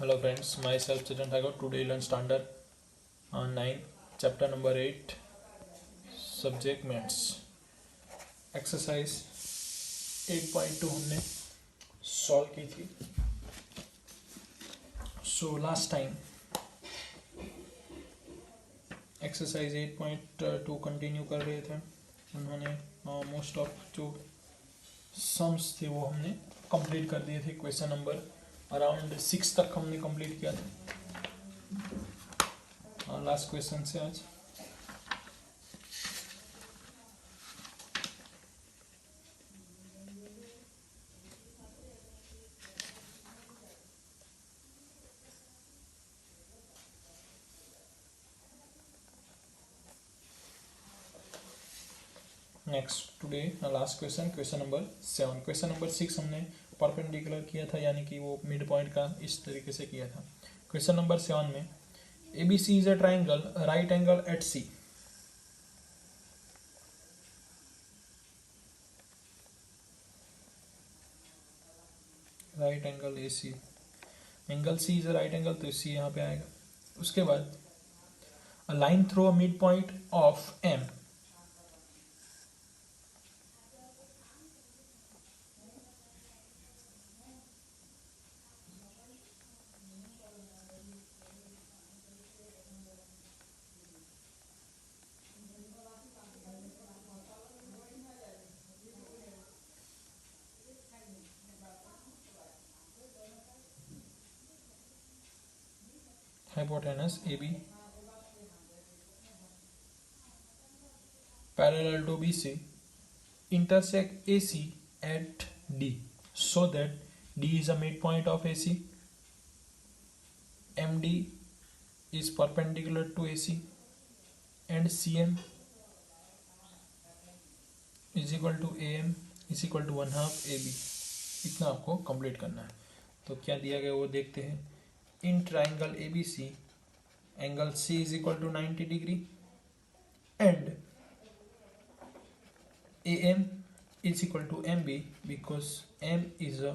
Hello friends, myself Chetan Thakur. Today learn standard 9, chapter number 8, subject maths. Exercise 8.2 हमने solve की थी. So last time exercise 8.2 continue कर रहे थे. उन्होंने मोस्ट ऑफ जो सम्स थे वो हमने कंप्लीट कर दिए थे. क्वेश्चन नंबर अराउंड 6 तक हमने कंप्लीट किया था. लास्ट क्वेश्चन से आज next today last question number 7. Question number 6 हमने परपेंडिकुलर किया था, यानी कि वो मिड पॉइंट का इस तरीके से किया था. क्वेश्चन नंबर 7 में ABC is a triangle right angle at C. Right angle AC, angle C is a right angle, तो C यहाँ पे आएगा. उसके बाद a line through a mid point of M. Hypotenuse AB parallel to BC intersect AC at D, so that D is a midpoint of AC. MD is perpendicular to AC and CM is equal to AM is equal to 1/2 AB. इतना आपको complete करना है. तो क्या दिया गया वो देखते हैं. In triangle ABC angle C is equal to 90 degree and AM is equal to MB because M is a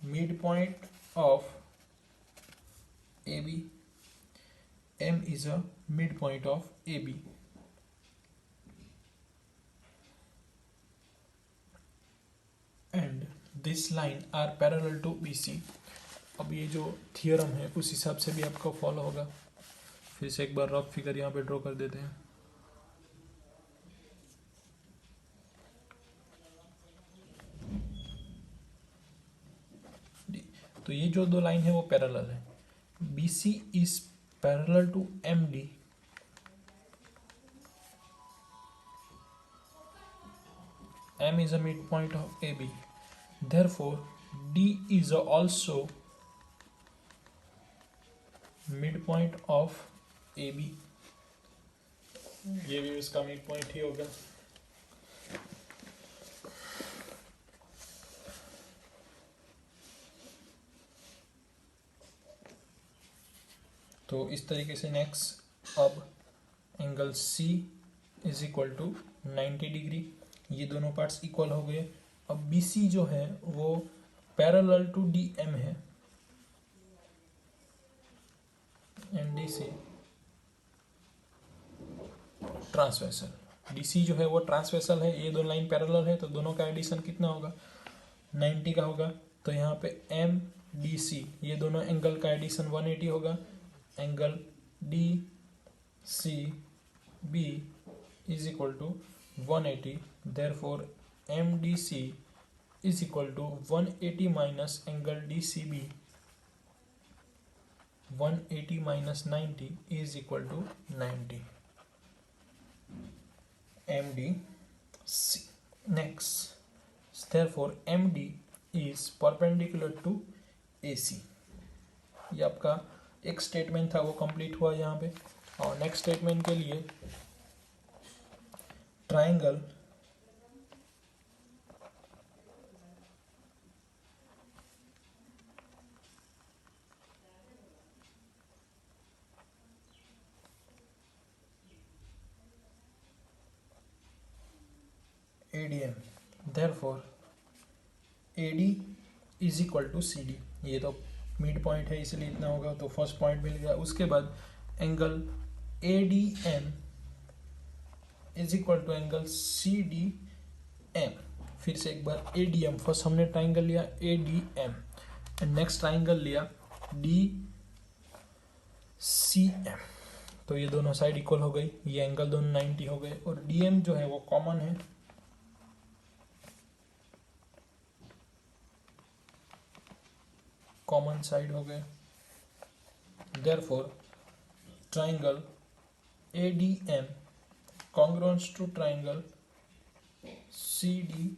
midpoint of AB. M is a midpoint of AB. And this line are parallel to BC. अब ये जो theorem है उस हिसाब से भी आपको follow होगा. फिर से एक बार रफ फिगर यहाँ पे ड्रॉ कर देते हैं. तो ये जो दो लाइन है वो पैरेलल है. BC is parallel to MD. M is a midpoint of AB. Therefore, D is also midpoint of AB. ये भी उसका मिड पॉइंट ही होगा. तो इस तरीके से नेक्स्ट अब angle C is equal to 90 degree. ये दोनों पार्ट्स इक्वल हो गए. अब BC जो है वो पैरेलल टू DM है एंड DC ट्रांसवर्सल. DC जो है वो ट्रांसवर्सल है. ये दो लाइन पैरेलल है तो दोनों का एडिशन कितना होगा, 90 का होगा. तो यहाँ पे MDC ये दोनों एंगल का एडिशन 180 होगा. Angle DCB is equal to 180. Therefore, MDC is equal to 180 minus angle DCB. 180 minus 90 is equal to 90. MDC. Next, therefore MD is perpendicular to AC. ये आपका एक स्टेटमेंट था वो कंप्लीट हुआ यहाँ पे. और नेक्स्ट स्टेटमेंट के लिए triangle ADM. Therefore AD is equal to CD. ये तो मिड पॉइंट है इसलिए इतना होगा, तो फर्स्ट पॉइंट मिल गया। उसके बाद angle A D M is equal to angle C D M. फिर से एक बार ए डी एम, फर्स्ट हमने ट्राइंगल लिया A D M and next triangle लिया डी सी एम। तो ये दोनों साइड इक्वल हो गई, ये एंगल दोनों 90 हो गए, और डी एम जो है वो कॉमन है, कॉमन साइड हो गए। Therefore triangle A D M congruent to triangle CDM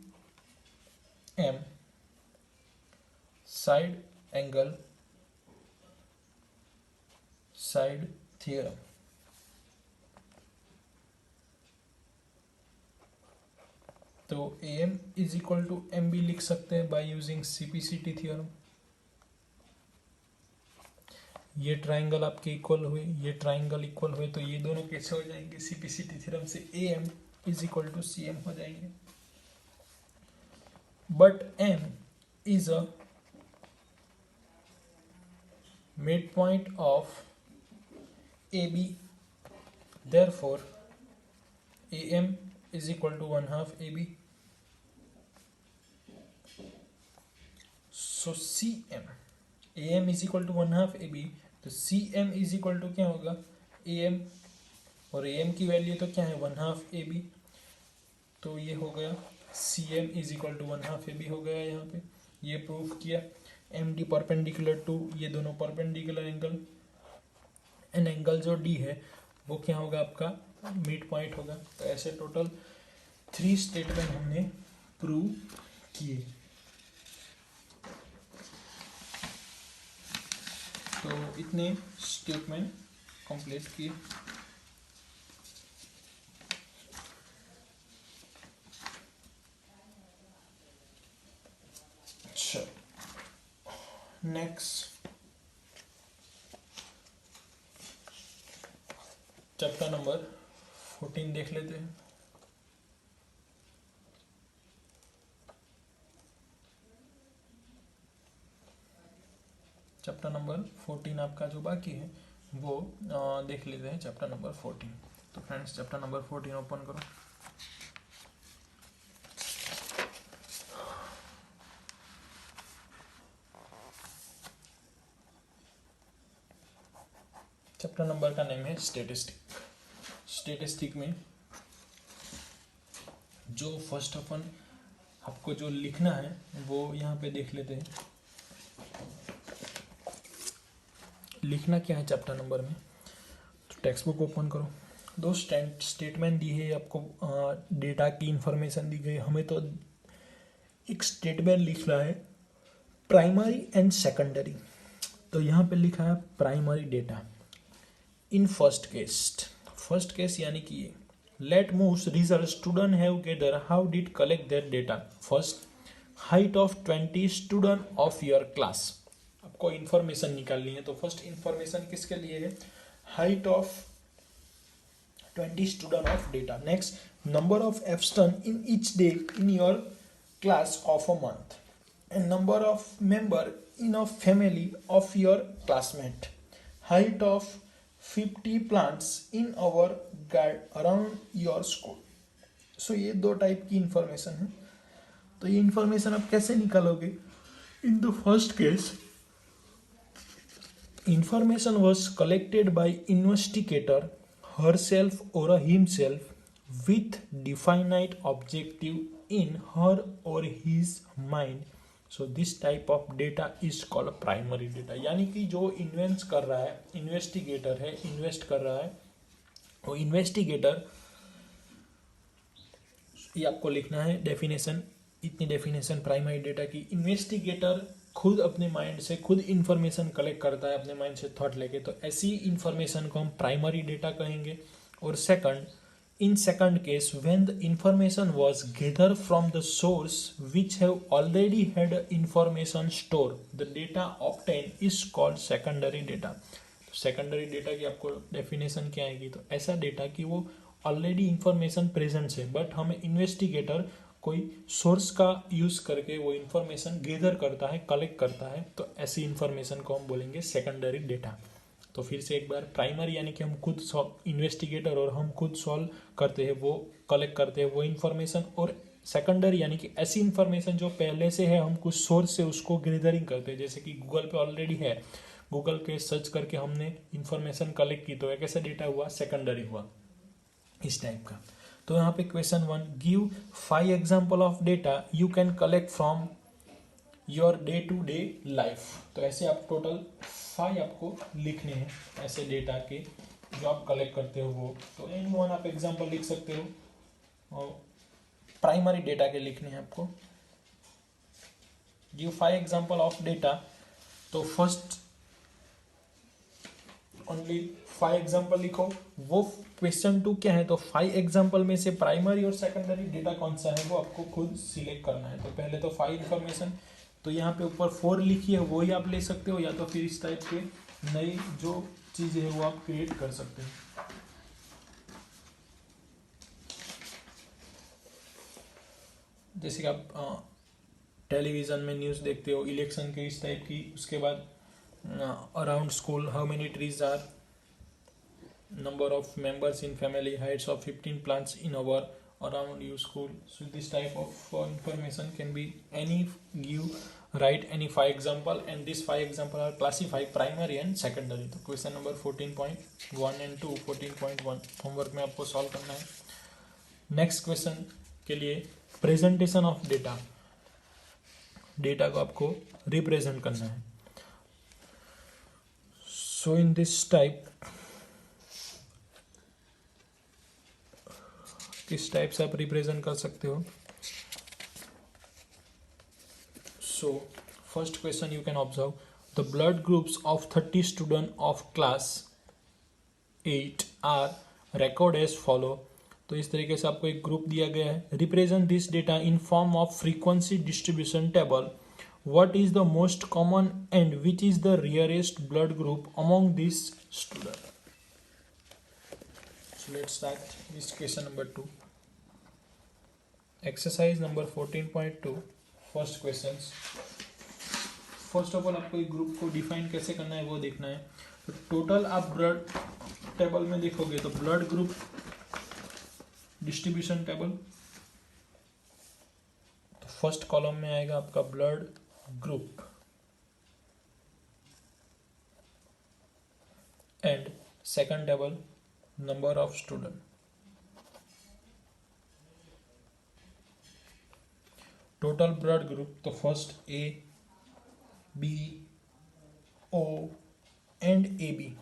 side angle side theorem। तो AM is equal to M भी लिख सकते हैं बाय यूजिंग CPCT थ्योरम। ये ट्राइंगल आपके इक्वल हुए, ये ट्राइंगल इक्वल हुए, तो ये दोनों कैसे हो जाएंगे? CPCT थ्योरम से AM is equal to CM हो जाएंगे। But M is a mid point of AB, therefore AM is equal to 1/2 AB। So CM, AM is equal to 1/2 AB, तो CM is equal to क्या होगा? AM, और AM की value तो क्या है? 1/2 AB। तो ये हो गया CM is equal to 1/2 AB हो गया यहाँ पे, ये प्रूव किया। MD परपेंडिकुलर टू, ये दोनों परपेंडिकुलर एंगल, एंड एंगल जो D है वो क्या होगा? आपका मिड पॉइंट होगा। तो ऐसे टोटल 3 स्टेटमेंट हमने प्रूव किए। तो इतने स्टेटमेंट कंप्लीट किए। अच्छा, नेक्स्ट चैप्टर नंबर 14 देख लेते हैं। चैप्टर नंबर 14 आपका जो बाकी है वो देख लेते हैं, चैप्टर नंबर 14। तो फ्रेंड्स चैप्टर नंबर 14 ओपन करो। चैप्टर नंबर का नेम है स्टैटिस्टिक। स्टैटिस्टिक में जो फर्स्ट अपन आपको जो लिखना है वो यहाँ पे देख लेते हैं। लिखना क्या है चैप्टर नंबर में? तो टेक्स्ट बुक ओपन करो। दो स्टेटमेंट दी है आपको, डेटा की इंफॉर्मेशन दी गई। हमें तो एक स्टेटमेंट लिखना है प्राइमरी एंड सेकेंडरी। तो यहाँ पे लिखा है primary data in first case यानी कि ये let moves result student have gather how did collect that data. First, height of 20 student of your class. आपको इंफॉर्मेशन निकालनी है, तो फर्स्ट इंफॉर्मेशन किसके लिए है? Height of 20 student of data. Next, number of absent in each day in your class of a month, and number of member in a family of your classmate. Height of 50 plants in our garden around your school. So ये दो type की information है। तो ये information आप कैसे निकालोगे? In the first case, information was collected by investigator herself or himself with definite objective in her or his mind. So this type of data is called primary data। यानी कि जो invent कर रहा है, investigator है, invest कर रहा है, वो इन्वेस्टिगेटर, ये आपको लिखना है डेफिनेशन, इतनी डेफिनेशन प्राइमरी डेटा की। इन्वेस्टिगेटर खुद अपने माइंड से खुद इंफॉर्मेशन कलेक्ट करता है, अपने माइंड से थॉट लेके, तो ऐसी इंफॉर्मेशन को हम प्राइमरी डेटा कहेंगे। और second, in second case when the information was gather from the source which have already had information store, the data obtain is called secondary data. सेकेंडरी डेटा की आपको डेफिनेशन क्या आएगी? तो ऐसा डेटा कि वो ऑलरेडी इंफॉर्मेशन प्रेजेंट है, बट हमें इन्वेस्टिगेटर कोई सोर्स का यूज करके वो इंफॉर्मेशन गैदर करता है, कलेक्ट करता है, तो ऐसी इंफॉर्मेशन को हम बोलेंगे सेकेंडरी डेटा। तो फिर से एक बार, प्राइमरी यानी कि हम खुद इन्वेस्टिगेटर और हम खुद सॉल्व करते हैं, वो कलेक्ट करते हैं वो इन्फॉर्मेशन, और सेकेंडरी यानी कि ऐसी इन्फॉर्मेशन जो पहले से है, हम कुछ सोर्स से उसको गैदरिंग करते हैं, जैसे कि गूगल पे ऑलरेडी है, गूगल पे सर्च करके हमने इन्फॉर्मेशन कलेक्ट की, तो एक ऐसा डेटा हुआ, सेकेंडरी हुआ, इस टाइप का। तो यहाँ पे question 1, give 5 example of data you can collect from your day to day life. तो ऐसे आप टोटल 5 आपको लिखने हैं ऐसे डेटा के जो आप कलेक्ट करते हो वो। तो एनी वन आप एग्जाम्पल लिख सकते हो, और प्राइमरी डेटा के लिखने हैं आपको। गिव 5 एग्जाम्पल ऑफ डेटा, तो फर्स्ट ओनली 5 एग्जाम्पल लिखो। वो क्वेश्चन 2 क्या है, तो 5 एग्जाम्पल में से प्राइमरी और सेकेंडरी डेटा कौन सा है वो आपको खुद सिलेक्ट करना है। तो पहले तो 5 इंफॉर्मेशन, तो यहाँ पे ऊपर 4 लिखी है, वो ही आप ले सकते हो, या तो फिर इस टाइप के नई जो चीज़ें है वो आप क्रिएट कर सकते हो। जैसे कि आप टेलीविज़न में न्यूज़ देखते हो इलेक्शन के इस टाइप की, उसके बाद around school how many trees are, number of members in family, heights of 15 plants in our around you school. So this type of information can be any, give, write any 5 example, and these 5 example are classified primary and secondary. तो question number 14.1 and 2, 14.1 homework में आपको solve करना है। Next question के लिए presentation of data, data को आपको represent करना है। सो इन दिस टाइप, किस टाइप से आप रिप्रेजेंट कर सकते हो। So first question you can observe, the blood groups of 30 student of class 8 are record as follow. तो इस तरीके से आपको एक ग्रुप दिया गया है। Represent this data in form of frequency distribution table. What is the most common and which is the rarest blood group among this student. So let's start with question number 2. Exercise number 14.2. First question. First of all आपको एक group को define कैसे करना है वो देखना है। तो टोटल आप ब्लड टेबल में देखोगे तो ब्लड ग्रुप डिस्ट्रीब्यूशन टेबल, तो फर्स्ट कॉलम में आएगा आपका blood group, and second table number of student. Total blood group, तो first A B O and A B.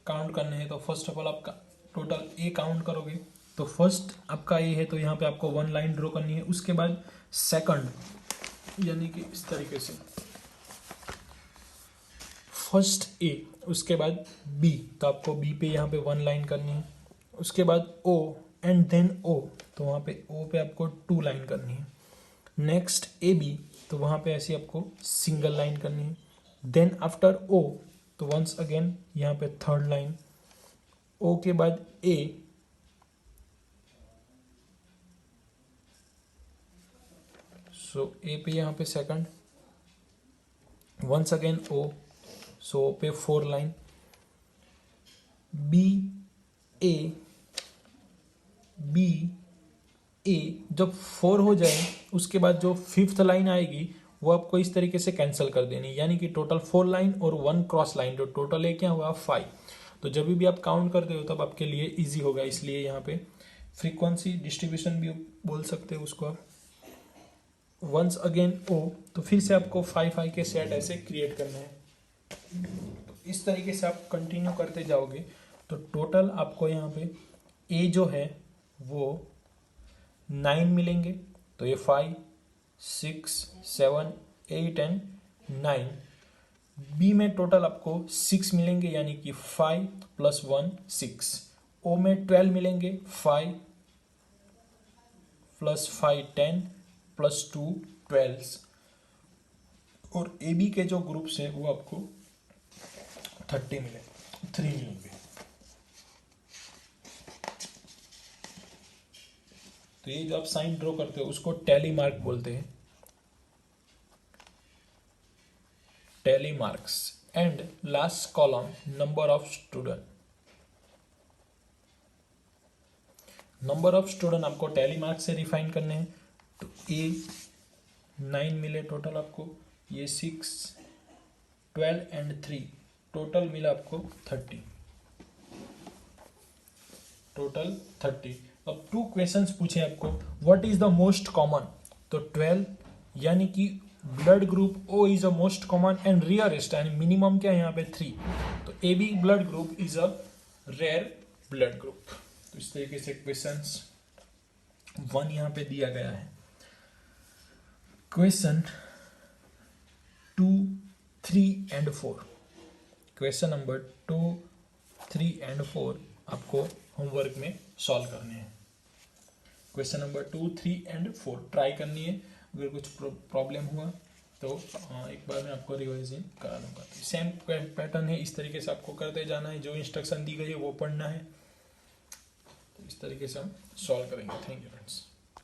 Count करने हैं तो फर्स्ट ऑफ ऑल आपका टोटल ए काउंट करोगे तो फर्स्ट आपका ए है, तो यहाँ पे आपको 1 लाइन ड्रॉ करनी है। उसके बाद सेकंड यानी कि इस तरीके से फर्स्ट ए, उसके बाद बी, तो आपको बी पे यहाँ पे 1 लाइन करनी है। उसके बाद ओ एंड देन ओ, तो वहाँ पे ओ पे आपको 2 लाइन करनी है। नेक्स्ट ए बी, तो वहाँ पे ऐसे आपको सिंगल लाइन करनी है। देन आफ्टर ओ, तो वंस अगेन यहाँ पे 3rd लाइन। ओ के बाद ए, सो ए पे यहाँ पे सेकंड, वंस अगेन ओ, सो ओ पे 4 लाइन। बी ए बी ए, जब 4 हो जाए उसके बाद जो 5th लाइन आएगी वो आपको इस तरीके से कैंसिल कर देनी, यानी कि टोटल 4 लाइन और 1 क्रॉस लाइन, जो टोटल है क्या हुआ 5। तो जब भी आप काउंट करते हो तब आपके लिए इजी होगा, इसलिए यहाँ पे फ्रीक्वेंसी डिस्ट्रीब्यूशन भी बोल सकते हो उसको आप। वंस अगेन ओ, तो फिर से आपको 5 के सेट ऐसे क्रिएट करना है। तो इस तरीके से आप कंटिन्यू करते जाओगे तो टोटल आपको यहाँ पे ए जो है वो 9 मिलेंगे, तो ये 5 6 7 8 एंड 9। बी में टोटल आपको 6 मिलेंगे, यानी कि 5 + 1 6। ओ में 12 मिलेंगे, 5 + 5 10 + 2 12। और ए बी के जो ग्रुप्स है वो आपको 3 मिलेंगे। तो ये जो आप साइन ड्रॉ करते हो उसको टैली मार्क बोलते हैं, tally marks. And last column number of student, number of student आपको टैली मार्क से रिफाइन करने हैं। तो ए 9 मिले टोटल आपको, ये 6, 12 एंड 3 टोटल मिला आपको 30, टोटल 30। अब 2 क्वेश्चंस पूछे आपको, what is the most common, तो 12 यानी कि blood group O is a most common and rarest, यानी मिनिमम क्या है यहाँ पे 3, तो A B blood group is a rare blood group. तो इस तरीके से क्वेश्चंस 1 यहाँ पे दिया गया है। Question 2, 3 and 4, question number 2, 3 and 4 आपको होमवर्क में सॉल्व करने हैं। क्वेश्चन नंबर 2, 3 एंड 4 ट्राई करनी है। अगर कुछ प्रॉब्लम हुआ तो एक बार मैं आपको रिवाइजिंग करा दूंगा। तो सेम पैटर्न है, इस तरीके से आपको करते जाना है, जो इंस्ट्रक्शन दी गई है वो पढ़ना है। तो इस तरीके से हम सॉल्व करेंगे। Thank you friends.